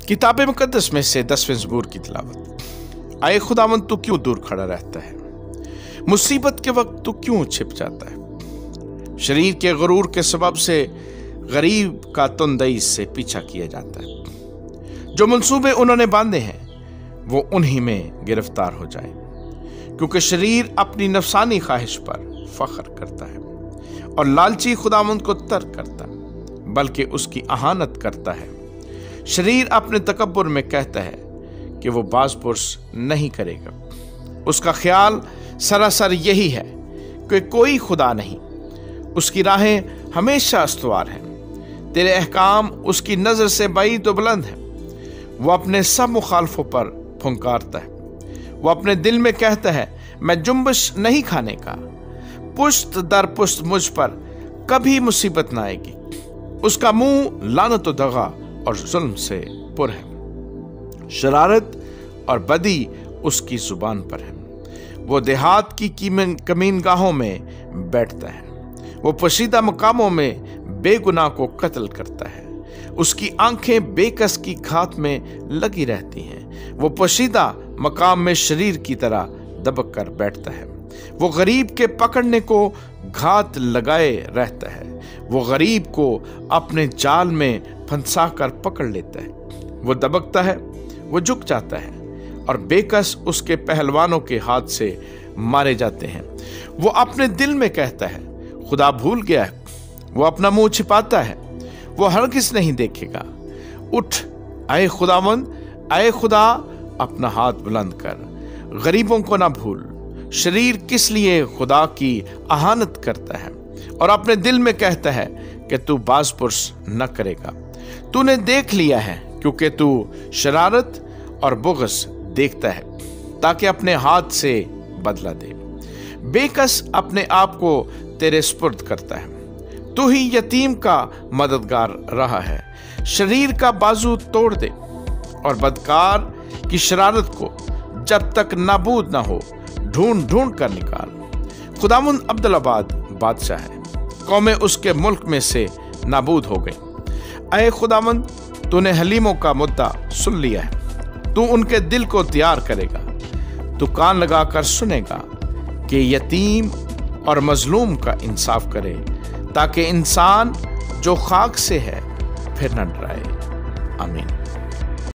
किताब मुकद्दस में से 10वें ज़बूर की तिलावत। आए खुदावंद, तू क्यों दूर खड़ा रहता है? मुसीबत के वक्त तू क्यों छिप जाता है? शरीर के गुरूर के सबब से गरीब का तुंदई से पीछा किया जाता है। जो मंसूबे उन्होंने बांधे हैं वो उन्हीं में गिरफ्तार हो जाए, क्योंकि शरीर अपनी नफसानी ख्वाहिश पर फख्र करता है और लालची खुदावंद को तर्क करता बल्कि उसकी अहानत करता है। शरीर अपने तकब्बुर में कहता है कि वो बाज़पुरस नहीं करेगा। उसका ख्याल सरासर यही है कि कोई खुदा नहीं। उसकी राहें हमेशा अस्तवार हैं। तेरे अहकाम उसकी नज़र से बाईद व बुलंद है। वो अपने सब मुखालफों पर फुंकारता है। वो अपने दिल में कहता है, मैं जुम्बश नहीं खाने का। पुश्त दर पुश्त मुझ पर कभी मुसीबत ना आएगी। उसका मुंह लानत व दगा और जुल्म से पुर है। शरारत और बदी उसकी जुबान पर है। वो देहात की कमीनगाहों में बैठता है। वो पोशीदा मकामों में बेगुनाह को कत्ल करता है। उसकी आंखें बेकस की घात में लगी रहती हैं। वो पोशीदा मकाम में शरीर की तरह दबक कर बैठता है। वो गरीब के पकड़ने को घात लगाए रहता है। वो गरीब को अपने जाल में फंसा कर पकड़ लेता है। वो दबकता है, वो झुक जाता है और बेकस उसके पहलवानों के हाथ से मारे जाते हैं। वो अपने दिल में कहता है, खुदा भूल गया है। वो अपना मुंह छिपाता है, वो हरगिज़ नहीं देखेगा। उठ आए खुदावंद, आए खुदा, अपना हाथ बुलंद कर। गरीबों को ना भूल। शरीर किस लिए खुदा की अहानत करता है और अपने दिल में कहता है कि तू बाज़पुरस न करेगा। तूने देख लिया है, क्योंकि तू शरारत और बुग़्ज़ देखता है, ताकि अपने हाथ से बदला दे। बेकस अपने आप को तेरे सुपुर्द करता है। तू ही यतीम का मददगार रहा है। शरीर का बाजू तोड़ दे और बदकार की शरारत को जब तक नाबूद ना हो ढूंढ ढूंढ कर निकाल। खुदावंद अब्दुल्लाबाद बादशाह है। कौमें उसके मुल्क में से नाबूद हो गई। ऐ खुदावंद, तूने हलीमों का मुद्दा सुन लिया है। तू उनके दिल को तैयार करेगा। तू कान लगाकर सुनेगा कि यतीम और मजलूम का इंसाफ करे, ताकि इंसान जो खाक से है फिर न डराए। आमीन।